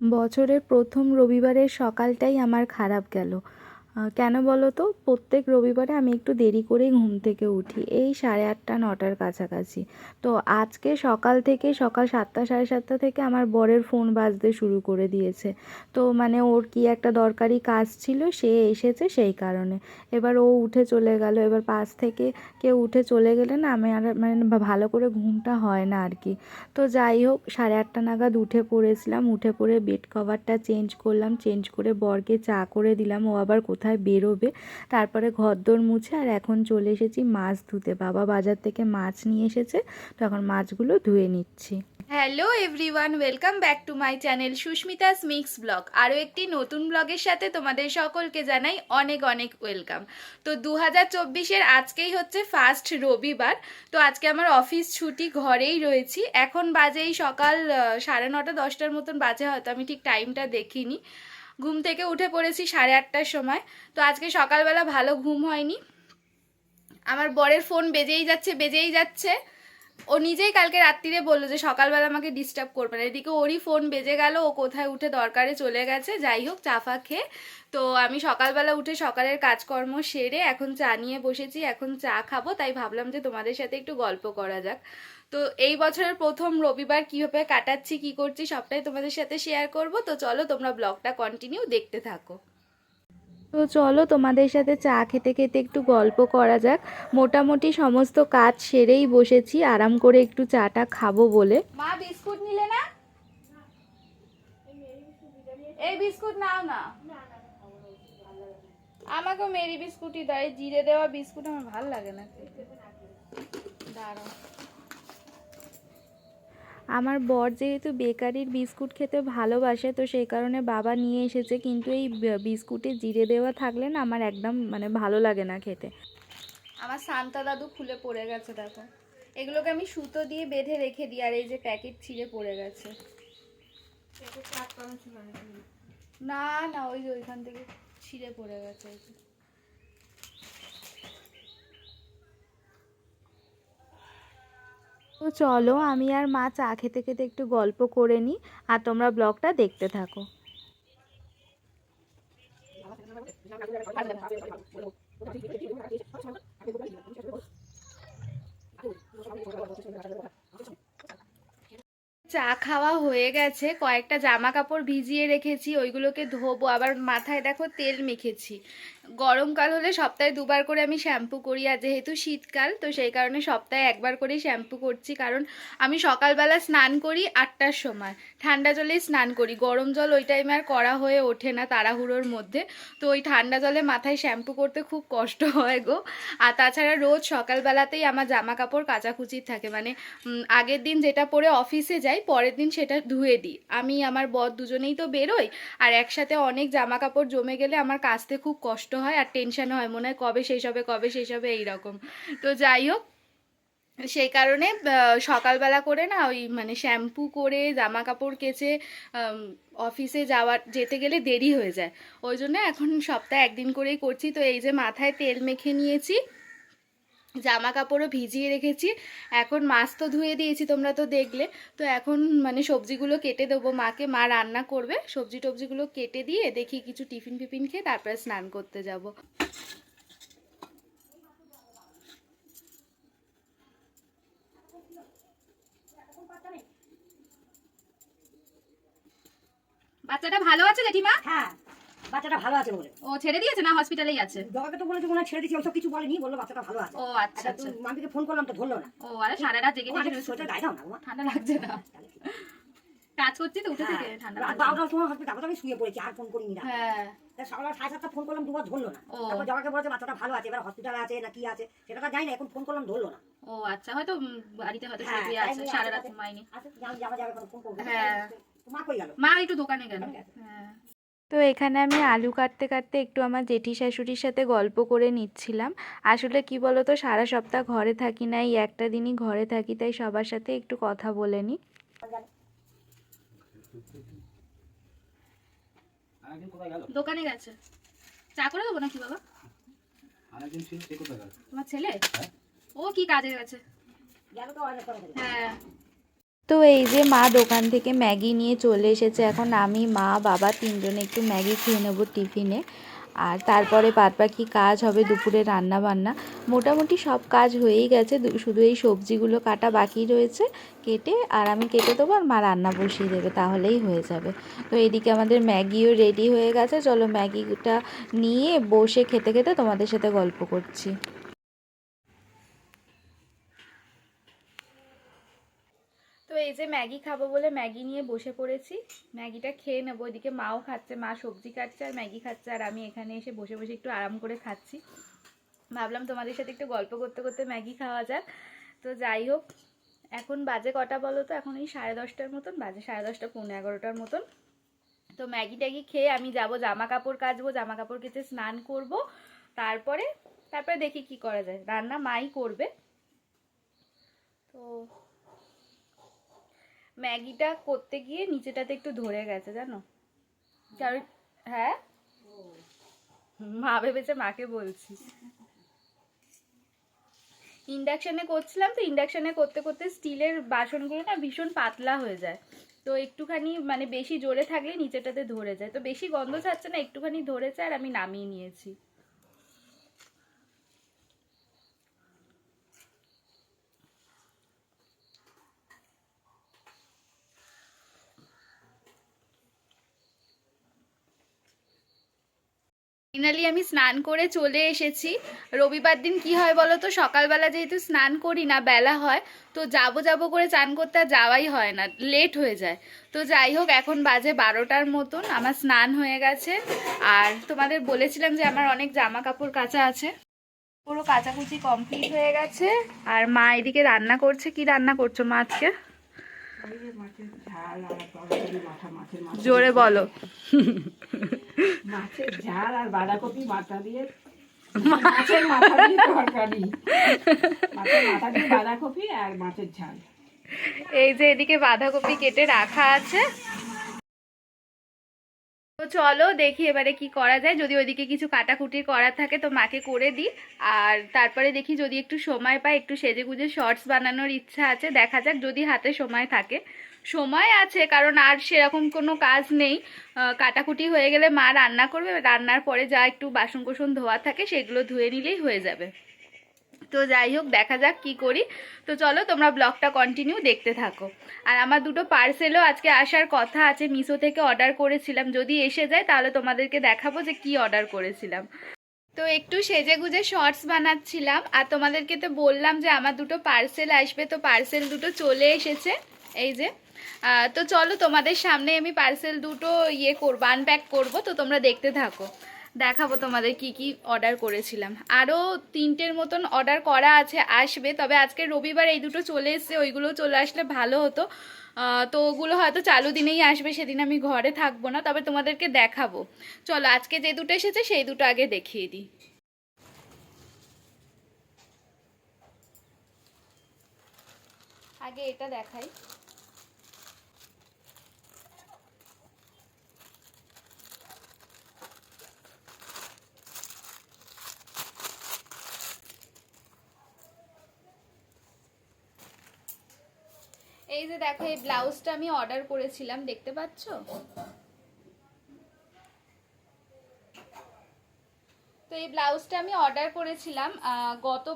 বছরের প্রথম রবিবারের সকালটাই আমার খারাপ গেল। কেন বলো তো? প্রত্যেক রবিবারে আমি একটু দেরি করেই ঘুম থেকে উঠি, এই 8:30 9টার কাছাকাছি। তো আজকে সকাল থেকে সকাল 7টা 7:30 থেকে আমার বরের ফোন বাজতে শুরু করে দিয়েছে। তো মানে ওর কি একটা দরকারি কাজ ছিল, সে এসেছে সেই কারণে। এবার ও উঠে চলে গেল। এবার পাশ থেকে কেউ উঠে চলে গেলে না আমি আর মানে ভালো করে ঘুমটা হয় না আর কি। তো যাই হোক, 8:30 নাগাদ উঠে পড়েছিলাম। উঠে পড়ে বেড কভারটা চেঞ্জ করলাম, চেঞ্জ করে বরকে চা করে দিলাম, ও আবার কোথায় বেরোবে। তারপরে ঘরদোর মুছে আর এখন চলে এসেছি মাছ ধুতে। বাবা বাজার থেকে মাছ নিয়ে এসেছে, তো এখন মাছগুলো ধুয়ে নিচ্ছি। Hello everyone, welcome back to my channel Susmita's mix blog. আরও একটি নতুন ব্লগের সাথে তোমাদের সকলকে জানাই অনেক অনেক ওয়েলকাম। তো 2024-এর আজকেই হচ্ছে ফার্স্ট রবিবার। তো আজকে আমার অফিস ছুটি, ঘরেই রয়েছি। এখন বাজেই সকাল 9:30 10টার মতন বাজে, হয়তো আমি ঠিক টাইমটা দেখিনি। ঘুম থেকে উঠে পড়েছি 8:30টার সময়। তো আজকে সকালবেলা ভালো ঘুম হয়নি। আমার বরের ফোন বেজেই যাচ্ছে বেজেই যাচ্ছে। ও নিজেই কালকে রাত্রিরে বললো যে সকালবেলা আমাকে ডিস্টার্ব করবে না, এদিকে ওরই ফোন বেজে গেল, ও কোথায় উঠে দরকারে চলে গেছে। যাই হোক, চা ফা খেয়ে তো আমি সকালবেলা উঠে সকালের কাজকর্ম সেরে এখন চা নিয়ে বসেছি, এখন চা খাবো। তাই ভাবলাম যে তোমাদের সাথে একটু গল্প করা যাক। তো এই বছরের প্রথম রবিবার কীভাবে কাটাচ্ছি, কি করছি, সবটাই তোমাদের সাথে শেয়ার করব। তো চলো তোমরা ব্লগটা কন্টিনিউ দেখতে থাকো। তো চলো তোমাদের সাথে চা খেতে খেতে একটু গল্প করা যাক। মোটামুটি সমস্ত কাজ সেরেই বসেছি আরাম করে একটু চাটা খাবো বলে। মা বিস্কুট নিলে না? এই বিস্কুট নাও না। আমাকেও মেরি বিস্কুটই দেয়, জিরে দেওয়া বিস্কুট আমার ভালো লাগে না খেতে। দাঁড়াও। আমার বর যেহেতু বেকারির বিস্কুট খেতে ভালোবাসে, তো সেই কারণে বাবা নিয়ে এসেছে। কিন্তু এই বিস্কুটে জিরে দেওয়া থাকলে না আমার একদম মানে ভালো লাগে না খেতে। আমার সান্তা দাদু খুলে পড়ে গেছে, দেখো। এগুলোকে আমি সুতো দিয়ে বেঁধে রেখে দিই, আর এই যে প্যাকেট ছিঁড়ে পড়ে গেছে। না না, ওই যে ওইখান থেকে ছিঁড়ে পড়ে গেছে। তো চলো আমি আর মা চা খেতে খেতে একটু গল্প করে নিই, আর তোমরা ব্লগটা দেখতে থাকো। চা খাওয়া হয়ে গেছে, কয়েকটা জামা কাপড় ভিজিয়ে রেখেছি, ওইগুলোকে ধোবো। আবার মাথায় দেখো তেল মেখেছি। গরমকাল হলে সপ্তাহে দুবার করে আমি শ্যাম্পু করি, আর যেহেতু শীতকাল তো সেই কারণে সপ্তাহে একবার করেই শ্যাম্পু করছি। কারণ আমি সকালবেলা স্নান করি 8টার সময়, ঠান্ডা জলেই স্নান করি। গরম জল ওই টাইমে আর করা হয়ে ওঠে না তাড়াহুড়োর মধ্যে। তো ওই ঠান্ডা জলে মাথায় শ্যাম্পু করতে খুব কষ্ট হয় গো। আর তাছাড়া রোজ সকালবেলাতেই আমার জামা কাপড় কাচাকুচি থাকে, মানে আগের দিন যেটা পরে অফিসে যাই পরের দিন সেটা ধুয়ে দিই। আমি আমার বর দুজনেই তো বেরোই, আর একসাথে অনেক জামা কাপড় জমে গেলে আমার কাচতে খুব কষ্ট হয়, আর টেনশন হয়, মনে হয় কবে শেষ হবে কবে শেষ হবে এইরকম। তো যাই হোক, সেই কারণে সকালবেলা করে না ওই মানে শ্যাম্পু করে জামা কাপড় কেচে অফিসে যেতে গেলে দেরি হয়ে যায়। ওই জন্য এখন সপ্তাহে একদিন করেই করছি। তো এই যে মাথায় তেল মেখে নিয়েছি, জামা কাপড়ও ভিজিয়ে রেখেছি, এখন মাছ তো ধুয়ে দিয়েছি তোমরা তো দেখলে। তো এখন মানে সবজিগুলো কেটে দেবো মাকে, মা রান্না করবে। সবজি টবজিগুলো কেটে দিয়ে দেখি কিছু টিফিন ফিফিন খেয়ে তারপরে স্নান করতে যাব। বাচ্চাটা ভালো আছে জেঠিমা? হ্যাঁ, বাচ্চাটা ভালো আছে বলে। ও ছেড়ে দিয়েছে না হসপিটালেই আছে? জগাকে তো বলেছে মনে হয় ছেড়ে দিয়েছি, ওসব কিছু বলেনি, বললো বাচ্চাটা ভালো আছে। ও আচ্ছা আচ্ছা। মামিকে ফোন করলাম তো ধরলো না। ও আরে সারা রাত জেগে জেগে রয়েছে। সোয়েটার গায়ে দাও না, ঠান্ডা লাগছে না? কাজ করছি তো উঠে থেকে ঠান্ডা রাত লাগছে। 12টার সময় হসপিটাল, তারপর আমি শুয়ে পড়েছি, আর ফোন করিনি রাত। হ্যাঁ। সকাল 7:30 ফোন করলাম, দুবার ধরলো না। তারপর জগাকে বলেছে বাচ্চাটা ভালো আছে, এবার হসপিটালে আছে না কি আছে সেটা তো জানি না, এখন ফোন করলাম ধরলো না। ও আচ্ছা, হয়তো বাড়িতে হয়তো শুয়ে আছে, সারা রাত ঘুমায়নি। আচ্ছা যাওয়া যাবে, ফোন করবো। হ্যাঁ, মা কই গেল? মা একটু দোকানে গেল। হ্যাঁ। তো এখানে আমি আলু কাটতে কাটতে একটু আমার জেঠি শাশুড়ির সাথে গল্প করে নিচ্ছিলাম। আসলে কি বলো তো, সারা সপ্তাহ ঘরে থাকি না, এই একটা দিনই ঘরে থাকি, তাই সবার সাথে একটু কথা বলে নিই। দোকানে গেছে। চা করে দেবো নাকি বাবা? আরেকজন ছিল, সে কোথায় গেল? তোমার ছেলে? হ্যাঁ। ও কি কাজে গেছে। গেল তো অনেক করে। হ্যাঁ। তো এই যে মা দোকান থেকে ম্যাগি নিয়ে চলে এসেছে, এখন আমি মা বাবা তিনজনে একটু ম্যাগি খেয়ে নেবো টিফিনে। আর তারপরে বাদবাকি কাজ হবে দুপুরে রান্না বান্না। মোটামুটি সব কাজ হয়েই গেছে, শুধু এই সবজিগুলো কাটা বাকি রয়েছে, কেটে আর আমি কেটে দেবো আর মা রান্না বসিয়ে দেবে, তাহলেই হয়ে যাবে। তো এদিকে আমাদের ম্যাগিও রেডি হয়ে গেছে, চলো ম্যাগিটা নিয়ে বসে খেতে খেতে তোমাদের সাথে গল্প করছি। তো এই যে ম্যাগি খাবো বলে ম্যাগি নিয়ে বসে পড়েছি, ম্যাগিটা খেয়ে নেবো। ওইদিকে মাও খাচ্ছে, মা সবজি কাটছে আর ম্যাগি খাচ্ছে, আর আমি এখানে এসে বসে বসে একটু আরাম করে খাচ্ছি। ভাবলাম তোমাদের সাথে একটু গল্প করতে করতে ম্যাগি খাওয়া যাক। তো যাই হোক, এখন বাজে কটা বলো তো? এখন এই 10:30টার মতন বাজে, 10:30, 11:45টার মতন। তো ম্যাগি ট্যাগি খেয়ে আমি যাব জামা কাপড় কাচবো, জামা কাপড় কেচে স্নান করব, তারপরে দেখি কি করা যায়। রান্না মাই করবে। তো ম্যাগিটা করতে গিয়ে নিচেটাতে একটু ধরে গেছে জানো, কারণ হ্যাঁ মা ভেবেছে মাকে বলছি। ইন্ডাকশানে করছিলাম, তো ইন্ডাকশানে করতে করতে স্টিলের বাসনগুলো না ভীষণ পাতলা হয়ে যায়, তো একটুখানি মানে বেশি জোরে থাকলে নিচেটাতে ধরে যায়। তো বেশি গন্ধ ছাড়ছে না, একটুখানি ধরেছে আর আমি নামিয়ে নিয়েছি। ফাইনালি আমি স্নান করে চলে এসেছি। রবিবার দিন কি হয় বলো তো, সকালবেলা যেহেতু স্নান করি না, বেলা হয়, তো যাবো করে চান করতে আর যাওয়াই হয় না, লেট হয়ে যায়। তো যাই হোক, এখন বাজে 12টার মতন, আমার স্নান হয়ে গেছে। আর তোমাদের বলেছিলাম যে আমার অনেক জামা কাপড় কাচা আছে, পুরো কাচাকুচি কমপ্লিট হয়ে গেছে। আর মা এদিকে রান্না করছে। কি রান্না করছো মা আজকে? জোরে বলো। মাছের ঝাল আর বাঁধাকপি মাথা দিয়ে, মাছের মাথা দিয়ে তরকারি, মাছের মাথা দিয়ে বাঁধাকপি আর মাছের ঝাল। এই যে এদিকে বাঁধাকপি কেটে রাখা আছে। তো চলো দেখি এবারে কি করা যায়, যদি ওইদিকে কিছু কাটাকুটি করার থাকে তো মাকে করে দিই। আর তারপরে দেখি যদি একটু সময় পাই, একটু সেজেগুজে শর্টস বানানোর ইচ্ছা আছে, দেখা যাক যদি হাতে সময় থাকে। সময় আছে কারণ আর সেরকম কোনো কাজ নেই, কাটাকুটি হয়ে গেলে মা রান্না করবে, রান্নার পরে যা একটু বাসন কোসন ধোয়া থাকে সেগুলো ধুয়ে নিলেই হয়ে যাবে। তো যাই হোক, দেখা যাক কি করি। তো চলো তোমরা ব্লগটা কন্টিনিউ দেখতে থাকো। আর আমার দুটো পার্সেলও আজকে আসার কথা আছে, মিশো থেকে অর্ডার করেছিলাম, যদি এসে যায় তাহলে তোমাদেরকে দেখাবো যে কি অর্ডার করেছিলাম। তো একটু সেজেগুজে শর্টস বানাচ্ছিলাম, আর তোমাদেরকে তো বললাম যে আমার দুটো পার্সেল আসবে, তো পার্সেল দুটো চলে এসেছে এই যে। তো চলো তোমাদের সামনে আমি পার্সেল দুটো করবো, আনপ্যাক করবো, তো তোমরা দেখতে থাকো, দেখাবো তোমাদের কি কি অর্ডার করেছিলাম। আরও 3টের মতন অর্ডার করা আছে, আসবে। তবে আজকে রবিবার এই দুটো চলে এসছে, ওইগুলো চলে আসলে ভালো হতো। তো ওগুলো হয়তো চালু দিনেই আসবে, সেদিন আমি ঘরে থাকবো না, তবে তোমাদেরকে দেখাবো। চলো আজকে যে দুটো এসেছে সেই দুটো আগে দেখিয়ে দিই। আগে এটা দেখাই। এই যে দেখো, এই ব্লাউজটা আমি অর্ডার করেছিলাম, দেখতে পাচ্ছ? তো এই ব্লাউজটা আমি অর্ডার করেছিলাম গত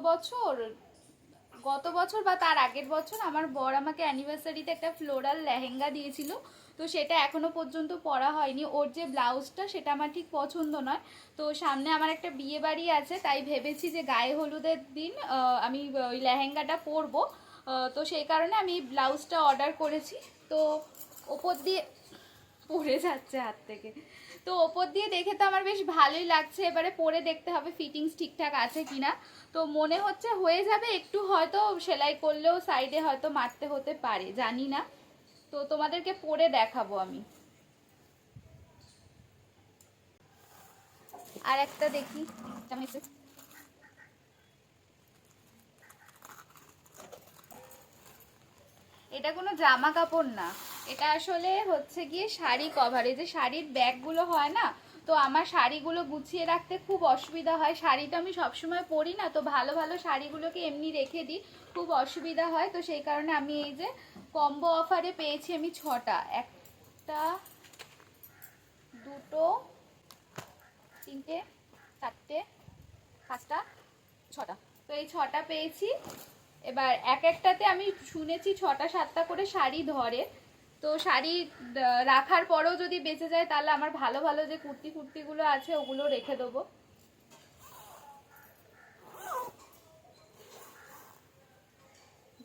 বছর বা তার আগের বছর। আমার বর আমাকে অ্যানিভার্সারিতে একটা ফ্লোরাল লেহেঙ্গা দিয়েছিল, তো সেটা এখনো পর্যন্ত পরা হয়নি। ওর যে ব্লাউজটা সেটা আমার ঠিক পছন্দ নয়। তো সামনে আমার একটা বিয়ে বাড়ি আছে, তাই ভেবেছি যে গায়ে হলুদের দিন আমি ওই লেহেঙ্গাটা পরবো। তো সেই কারণে আমি ব্লাউজটা অর্ডার করেছি। তো ওপর দিয়ে পরে যাচ্ছে হাত থেকে, তো ওপর দিয়ে দেখে তো আমার বেশ ভালোই লাগছে, এবারে পরে দেখতে হবে ফিটিংস ঠিকঠাক আছে কিনা। তো মনে হচ্ছে হয়ে যাবে, একটু হয়তো সেলাই করলেও সাইডে হয়তো মারতে হতে পারে, জানি না। তো তোমাদেরকে পরে দেখাবো আমি। আর একটা দেখি, এটা কোনো জামা কাপড় না, এটা আসলে হচ্ছে গিয়ে শাড়ি কভার। এই যে শাড়ির ব্যাগগুলো হয় না, তো আমার শাড়িগুলো গুছিয়ে রাখতে খুব অসুবিধা হয়। শাড়ি তো আমি সবসময় পরি না, তো ভালো ভালো শাড়িগুলোকে এমনি রেখে দিই, খুব অসুবিধা হয়। তো সেই কারণে আমি এই যে কম্বো অফারে পেয়েছি আমি 6টা, 1টা 2টো 3টে 4টে 5টা 6টা, তো এই 6টা পেয়েছি। এবার এক একটাতে আমি শুনেছি 6টা 7টা করে শাড়ি ধরে, তো শাড়ি রাখার পরেও যদি বেঁচে যায় তাহলে আমার ভালো ভালো যে কুর্তিগুলো আছে ওগুলো রেখে দেবো।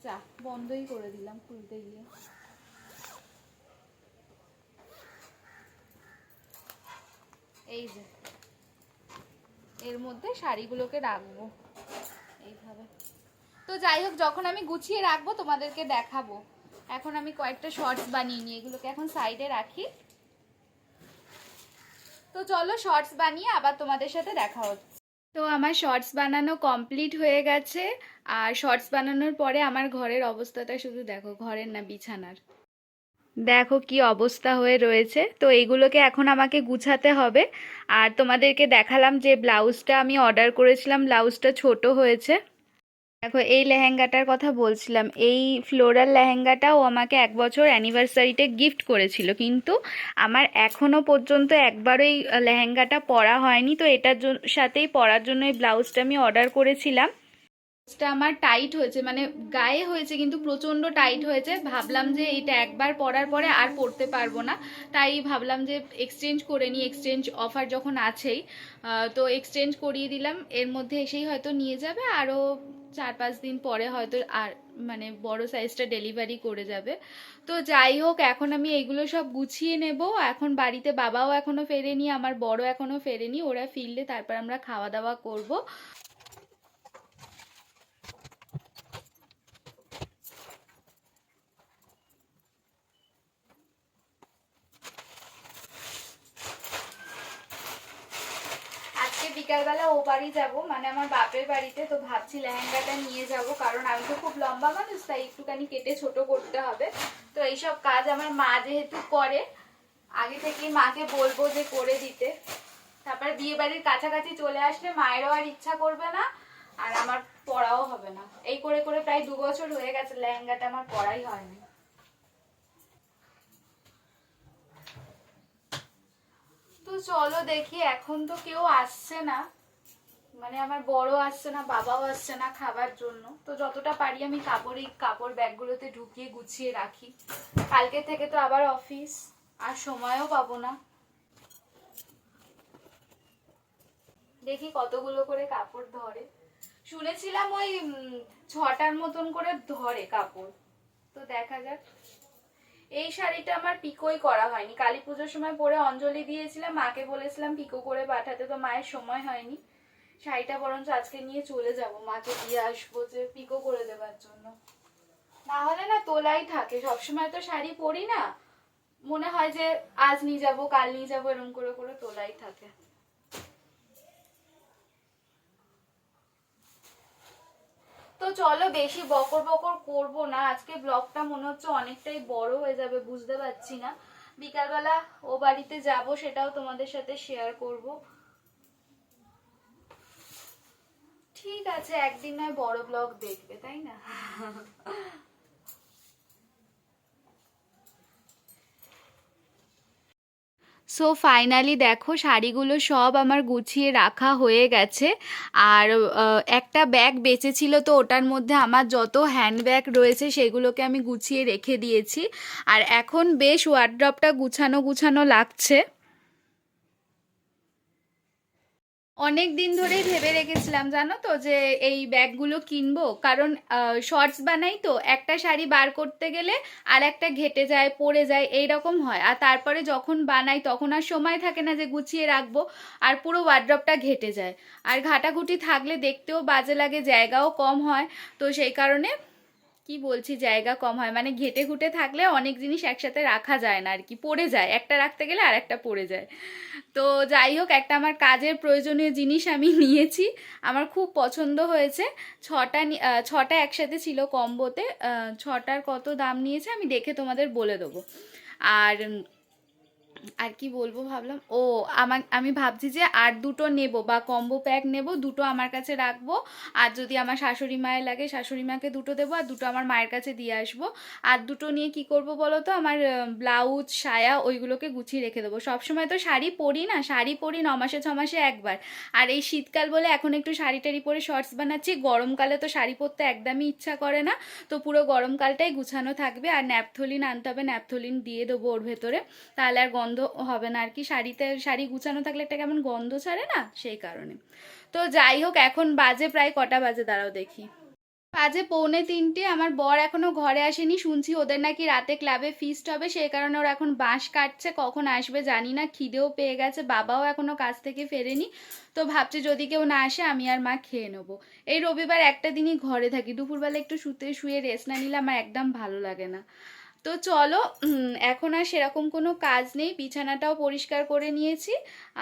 যা বন্ধই করে দিলাম খুলতে গিয়ে। এই যে এর মধ্যে শাড়িগুলোকে রাখবো এইভাবে। তো যাই হোক, যখন আমি গুছিয়ে রাখবো তোমাদেরকে দেখাবো। এখন আমি কয়েকটা শর্টস বানিয়ে নিই, এগুলোকে এখন সাইডে রাখি। তো চলো শর্টস বানিয়ে আবার তোমাদের সাথে দেখা হচ্ছে। তো আমার শর্টস বানানো কমপ্লিট হয়ে গেছে, আর শর্টস বানানোর পরে আমার ঘরের অবস্থাটা শুধু দেখো, ঘরের না বিছানার দেখো কি অবস্থা হয়ে রয়েছে। তো এইগুলোকে এখন আমাকে গুছাতে হবে। আর তোমাদেরকে দেখালাম যে ব্লাউজটা আমি অর্ডার করেছিলাম, ব্লাউজটা ছোট হয়েছে। দেখো এই লেহেঙ্গাটার কথা বলছিলাম, এই ফ্লোরাল লেহেঙ্গাটাও আমাকে 1 বছর অ্যানিভার্সারিতে গিফট করেছিল, কিন্তু আমার এখনো পর্যন্ত একবারও এই লেহেঙ্গাটা পরা হয়নি। তো এটার সাথেই পরার জন্য এই ব্লাউজটা আমি অর্ডার করেছিলাম। ব্লাউজটা আমার টাইট হয়েছে, মানে গায়ে হয়েছে কিন্তু প্রচণ্ড টাইট হয়েছে। ভাবলাম যে এটা একবার পরার পরে আর পরতে পারবো না, তাই ভাবলাম যে এক্সচেঞ্জ করে নিই, এক্সচেঞ্জ অফার যখন আছেই। তো এক্সচেঞ্জ করিয়ে দিলাম, এর মধ্যে এসেই হয়তো নিয়ে যাবে, আরও 4-5 দিন পরে হয়তো আর মানে বড় সাইজটা ডেলিভারি করে যাবে। তো যাই হোক, এখন আমি এইগুলো সব গুছিয়ে নেব। এখন বাড়িতে বাবাও এখনো ফেরেনি, আমার বড় এখনো ফেরেনি, ওরা ফিরলে তারপর আমরা খাওয়া দাওয়া করব। আজকে বিকালবেলা ও বাড়ি যাব, মানে আমার বাপের বাড়িতে। তো ভাবছি লেহেঙ্গাটা নিয়ে যাব, কারণ আমি তো খুব লম্বা মানুষ, তাই একটুখানি কেটে ছোট করতে হবে। তো এইসব কাজ আমার মা যেহেতু করে, আগে থেকেই মাকে বলবো যে করে দিতে। তারপর বিয়ে বাড়ির কাছাকাছি চলে আসলে মায়েরও আর ইচ্ছা করবে না, আর আমার পড়াও হবে না। এই করে করে প্রায় 2 বছর হয়ে গেছে লেহেঙ্গাটা আমার পড়াই হয়নি। তো চলো দেখি, এখন তো কেউ আসছে না, মানে আমার বড় আসছে না, বাবাও আসছে না খাবার জন্য। তো যতটা পারি আমি কাপড় ব্যাগগুলোতে ঢুকিয়ে গুছিয়ে রাখি। কালকে থেকে তো আবার অফিস, আর সময়ও পাবো না। দেখি কতগুলো করে কাপড় ধরে। শুনেছিলাম ওই 6টার মতন করে ধরে কাপড়, তো দেখা যাক। এই শাড়িটা আমার পিকোই করা হয়নি, কালী পুজোর সময় পরে অঞ্জলি দিয়েছিলাম, মাকে বলেছিলাম পিকো করে পাঠাতে, তো মায়ের সময় হয়নি। শাড়িটা বরঞ্চ আজকে নিয়ে চলে যাব, মাকে দিয়ে আসবো যে পিকো করে দেওয়ার জন্য। না হলে না তোলাই থাকে, সবসময় তো শাড়ি পরি না, মনে হয় যে আজ নিয়ে যাবো কাল নিয়ে যাবো, এরকম করে করে তোলাই থাকে। তো চলো বেশি বকর বকর করবো না, আজকে ব্লগটা মনে হচ্ছে অনেকটাই বড় হয়ে যাবে, বুঝতে পারছি না। বিকালবেলা ও বাড়িতে যাব, সেটাও তোমাদের সাথে শেয়ার করব। ঠিক আছে, একদিন নয় বড় ব্লগ দেখবে, তাই না? সো ফাইনালি দেখো শাড়িগুলো সব আমার গুছিয়ে রাখা হয়ে গেছে। আর একটা ব্যাগ বেঁচেছিল, তো ওটার মধ্যে আমার যত হ্যান্ডব্যাগ রয়েছে সেগুলোকে আমি গুছিয়ে রেখে দিয়েছি। আর এখন বেশ ওয়ার্ড্রপটা গুছানো গুছানো লাগছে। অনেক দিন ধরেই ভেবে রেখেছিলাম জানো তো, যে এই ব্যাগগুলো কিনবো, কারণ শর্টস বানাই তো, একটা শাড়ি বার করতে গেলে আর একটা ঘেটে যায়, পড়ে যায়, এই রকম হয়। আর তারপরে যখন বানাই তখন আর সময় থাকে না যে গুছিয়ে রাখবো, আর পুরো ওয়ার্ড্রপটা ঘেটে যায়। আর ঘাটাঘুটি থাকলে দেখতেও বাজে লাগে, জায়গাও কম হয়। তো সেই কারণে কি বলছি, জায়গা কম হয় মানে ঘেটে ঘুটে থাকলে অনেক জিনিস একসাথে রাখা যায় না আর কি, পড়ে যায়, একটা রাখতে গেলে আর একটা পড়ে যায়। তো যাই হোক, একটা আমার কাজের প্রয়োজনীয় জিনিস আমি নিয়েছি, আমার খুব পছন্দ হয়েছে। 6টা একসাথে ছিল কম্বোতে। 6টার কত দাম নিয়েছে আমি দেখে তোমাদের বলে দেবো। আর আর কি বলবো ভাবলাম, ও আমি ভাবছি যে আর দুটো নেব বা কম্বো প্যাক নেব, দুটো আমার কাছে রাখবো। আর যদি আমার শাশুড়ি মায়ের লাগে শাশুড়ি মাকে দুটো দেবো, আর দুটো আমার মায়ের কাছে দিয়ে আসবো। আর দুটো নিয়ে কি করব বলো তো, আমার ব্লাউজ সায়া ওইগুলোকে গুছিয়ে রেখে দেবো। সবসময় তো শাড়ি পরি না, শাড়ি পরি 9 মাসে 6 মাসে একবার। আর এই শীতকাল বলে এখন একটু শাড়ি টাড়ি পরে শর্টস বানাচ্ছি, গরমকালে তো শাড়ি পরতে একদমই ইচ্ছা করে না। তো পুরো গরমকালটাই গুছানো থাকবে। আর ন্যাপথলিন আনতে হবে, ন্যাপথলিন দিয়ে দেবো ওর ভেতরে, তাহলে আর গন্ধ হবে না আর কি। শাড়ি গুছানো থাকলে একটা কেমন গন্ধ ছাড়ে না, সেই কারণে। তো যাই হোক, এখন বাজে প্রায় কটা বাজে দাঁড়াও দেখি, বাজে 2:45। আমার বর এখনো ঘরে আসেনি, শুনছি ওদের নাকি রাতে ক্লাবে ফিস্ট হবে, সেই কারণে ওরা এখন বাঁশ কাটছে, কখন আসবে জানি না। খিদেও পেয়ে গেছে, বাবাও এখনো কাজ থেকে ফেরেনি। তো ভাবছি যদি কেউ না আসে আমি আর মা খেয়ে নেবো। এই রবিবার একটা দিনই ঘরে থাকি, দুপুরবেলা একটু শুয়ে রেস্ট না নিলে আমার একদম ভালো লাগে না। তো চলো, এখন আর সেরকম কোনো কাজ নেই, বিছানাটাও পরিষ্কার করে নিয়েছি।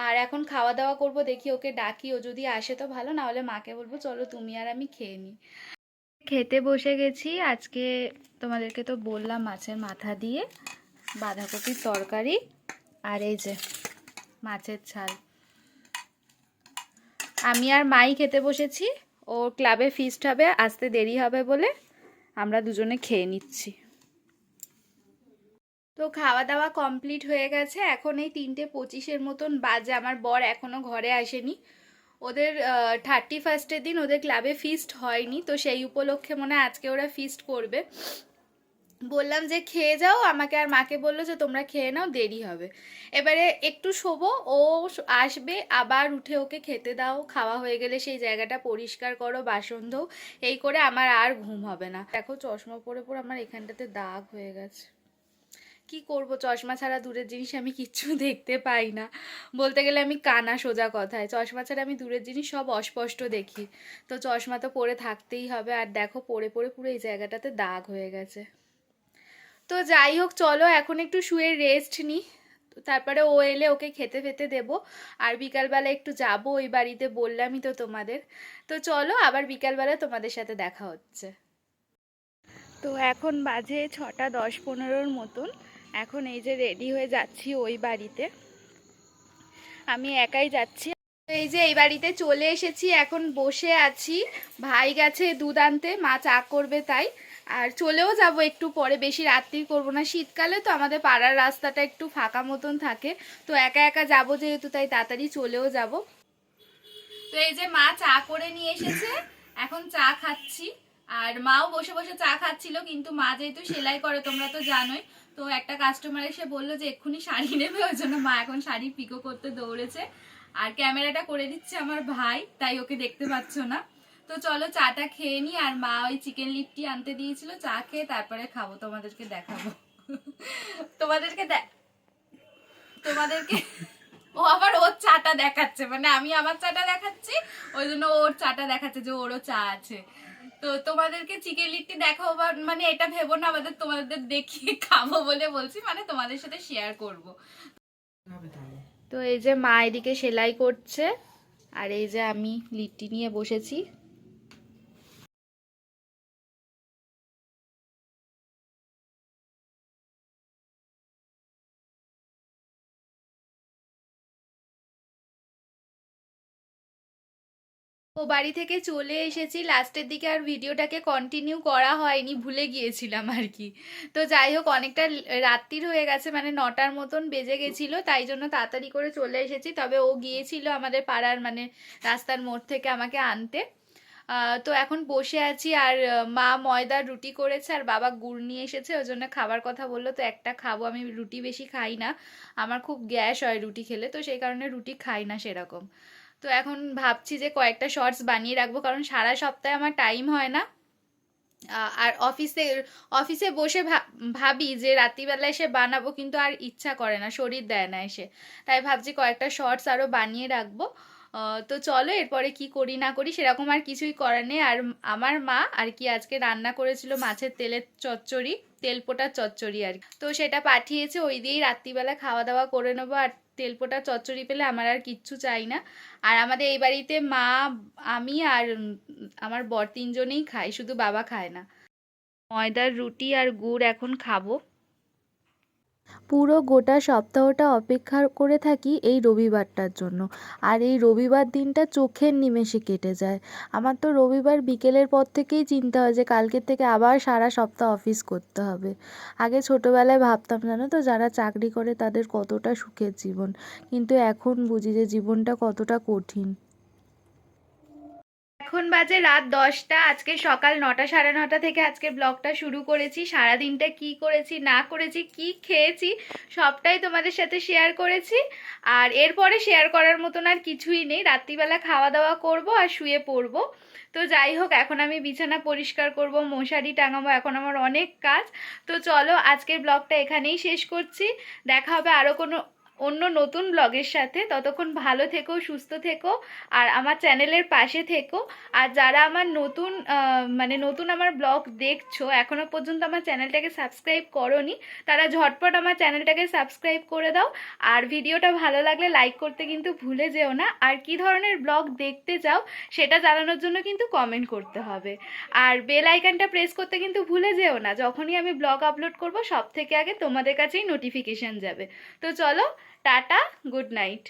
আর এখন খাওয়া দাওয়া করব, দেখি ওকে ডাকি, ও যদি আসে তো ভালো, না হলে মাকে বলবো চলো তুমি আর আমি খেয়ে নিই। খেতে বসে গেছি। আজকে তোমাদেরকে তো বললাম মাছের মাথা দিয়ে বাঁধাকপির তরকারি, আর এই যে মাছের ঝাল। আমি আর মাই খেতে বসেছি, ওর ক্লাবে ফিস্ট হবে, আসতে দেরি হবে বলে আমরা দুজনে খেয়ে নিচ্ছি। তো খাওয়া দাওয়া কমপ্লিট হয়ে গেছে, এখন এই 3:25 মতন বাজে। আমার বর এখনো ঘরে আসেনি। ওদের 31 দিন ওদের ক্লাবে ফিস্ট হয়নি, তো সেই উপলক্ষে মনে হয় আজকে ওরা ফিস্ট করবে। বললাম যে খেয়ে যাও, আমাকে আর মাকে বললো যে তোমরা খেয়ে নাও, দেরি হবে। এবারে একটু শোবো, ও আসবে, আবার উঠে ওকে খেতে দাও, খাওয়া হয়ে গেলে সেই জায়গাটা পরিষ্কার করো, বাসন ধোও, এই করে আমার আর ঘুম হবে না। দেখো চশমা পরে পরে আমার এখানটাতে দাগ হয়ে গেছে। কি করব, চশমা ছাড়া দূরের জিনিস আমি কিচ্ছু দেখতে পাই না। বলতে গেলে আমি কানা, সোজা কথায়। চশমা ছাড়া আমি দূরের জিনিস সব অস্পষ্ট দেখি। তো চশমা তো পরে থাকতেই হবে। আর দেখো পরে পরে পুরো এই জায়গাটাতে দাগ হয়ে গেছে। তো যাই হোক, চলো এখন একটু শুয়ে রেস্ট নিই, তারপরে ও এলে ওকে খেতে ফেতে দেবো। আর বিকালবেলা একটু যাব ওই বাড়িতে, বললামই তো তোমাদের। তো চলো, আবার বিকালবেলা তোমাদের সাথে দেখা হচ্ছে। তো এখন বাজে 6:10-15 মতন। এখন এই যে রেডি হয়ে যাচ্ছি ওই বাড়িতে, আমি একাই যাচ্ছি। এই যে এই বাড়িতে চলে এসেছি, এখন বসে আছি। ভাই গেছে দুধ আনতে, মা চা করবে তাই। আর চলেও যাব একটু পরে, বেশি রাত্রি করবো না, শীতকালে তো আমাদের পাড়ার রাস্তাটা একটু ফাঁকা মতন থাকে। তো একা একা যাবো যেহেতু, তাই তাড়াতাড়ি চলেও যাব। তো এই যে মা চা করে নিয়ে এসেছে, এখন চা খাচ্ছি। আর মাও বসে বসে চা খাচ্ছিল, কিন্তু মা যেহেতু সেলাই করে তোমরা তো জানোই, তো একটা কাস্টমার এসে বললো যে এক্ষুনি শাড়ি নেবে, ওই জন্য মা এখন শাড়ি পিকো করতে দৌড়েছে। আর ক্যামেরাটা করে দিচ্ছে আমার ভাই, তাই ওকে দেখতে পাচ্ছ না। তো চলো চাটা খেয়ে নি। আর মা ওই চিকেন লিট্টি আনতে দিয়েছিল, চা খেয়ে তারপরে খাবো, তোমাদেরকে দেখাবো। তোমাদেরকে তোমাদেরকে ও আবার ওর চাটা দেখাচ্ছে, মানে আমি আমার চাটা দেখাচ্ছি, ওই জন্য ওর চাটা দেখাচ্ছে যে ওরও চা আছে। তো তোমাদেরকে চিকেন লিট্টি দেখাবো, মানে এটা ভেবো না আমাদের তোমাদের দেখিয়ে খাবো বলে বলছি, মানে তোমাদের সাথে শেয়ার করব। তো এই যে মা এদিকে সেলাই করছে, আর এই যে আমি লিট্টি নিয়ে বসেছি। ও বাড়ি থেকে চলে এসেছি, লাস্টের দিকে আর ভিডিওটাকে কন্টিনিউ করা হয়নি, ভুলে গিয়েছিলাম আর কি। তো যাই হোক, অনেকটা রাত্রির হয়ে গেছে, মানে 9টার মতন বেজে গেছিল, তাই জন্য তাড়াতাড়ি করে চলে এসেছি। তবে ও গিয়েছিল আমাদের পাড়ার মানে রাস্তার মোড় থেকে আমাকে আনতে। তো এখন বসে আছি। আর মা ময়দার রুটি করেছে, আর বাবা গুড় নিয়ে এসেছে, ওই জন্য খাবার কথা বললো, তো একটা খাবো। আমি রুটি বেশি খাই না, আমার খুব গ্যাস হয় রুটি খেলে, তো সেই কারণে রুটি খাই না সেরকম। তো এখন ভাবছি যে কয়েকটা শর্টস বানিয়ে রাখবো, কারণ সারা সপ্তাহে আমার টাইম হয় না। আর অফিসে বসে ভাবি যে রাত্রিবেলা এসে বানাবো, কিন্তু আর ইচ্ছা করে না, শরীর দেয় না এসে। তাই ভাবছি কয়েকটা শর্টস আরও বানিয়ে রাখবো। তো চলো, এরপরে কি করি না করি সেরকম আর কিছুই করার নেই। আর আমার মা আর কি আজকে রান্না করেছিল মাছের তেলের চচ্চড়ি, তেলপোটার চচ্চড়ি আর কি। তো সেটা পাঠিয়েছে, ওই দিয়েই রাত্রিবেলা খাওয়া দাওয়া করে নেবো। আর তেলপোটার চচ্চড়ি পেলে আমার আর কিচ্ছু চাই না। আর আমাদের এই বাড়িতে মা, আমি আর আমার বর 3জনেই খাই, শুধু বাবা খায় না। ময়দার রুটি আর গুড় এখন খাবো। পুরো গোটা সপ্তাহটা অপেক্ষা করে থাকি এই রবিবারটার জন্য। আর এই রবিবার দিনটা চোখের নিমেষে কেটে যায়। আমার তো রবিবার বিকেলের পর থেকেই চিন্তা হয় যে কালকের থেকে আবার সারা সপ্তাহ অফিস করতে হবে। আগে ছোটোবেলায় ভাবতাম জানো তো, যারা চাকরি করে তাদের কতটা সুখের জীবন, কিন্তু এখন বুঝি যে জীবনটা কতটা কঠিন। এখন বাজে রাত 10টা। আজকে সকাল 9টা 9:30 থেকে আজকে ব্লগটা শুরু করেছি। সারাদিনটা কি করেছি না করেছি, কি খেয়েছি, সবটাই তোমাদের সাথে শেয়ার করেছি। আর এরপরে শেয়ার করার মতন আর কিছুই নেই। রাত্রিবেলা খাওয়া দাওয়া করব আর শুয়ে পড়বো। তো যাই হোক, এখন আমি বিছানা পরিষ্কার করব, মশারি টাঙাবো, এখন আমার অনেক কাজ। তো চলো আজকের ব্লগটা এখানেই শেষ করছি। দেখা হবে আরও কোনো অন্য নতুন ব্লগের সাথে। ততক্ষণ ভালো থেকো, সুস্থ থেকো, আর আমার চ্যানেলের পাশে থেকো। আর যারা আমার নতুন আমার ব্লগ দেখছো, এখনো পর্যন্ত আমার চ্যানেলটাকে সাবস্ক্রাইব করোনি, তারা ঝটপট আমার চ্যানেলটাকে সাবস্ক্রাইব করে দাও। আর ভিডিওটা ভালো লাগলে লাইক করতে কিন্তু ভুলে যেও না। আর কি ধরনের ব্লগ দেখতে চাও সেটা জানানোর জন্য কিন্তু কমেন্ট করতে হবে। আর বেল আইকনটা প্রেস করতে কিন্তু ভুলে যেও না। যখনই আমি ব্লগ আপলোড করব সব থেকে আগে তোমাদের কাছেই নোটিফিকেশন যাবে। তো চলো, টাটা, গুড নাইট।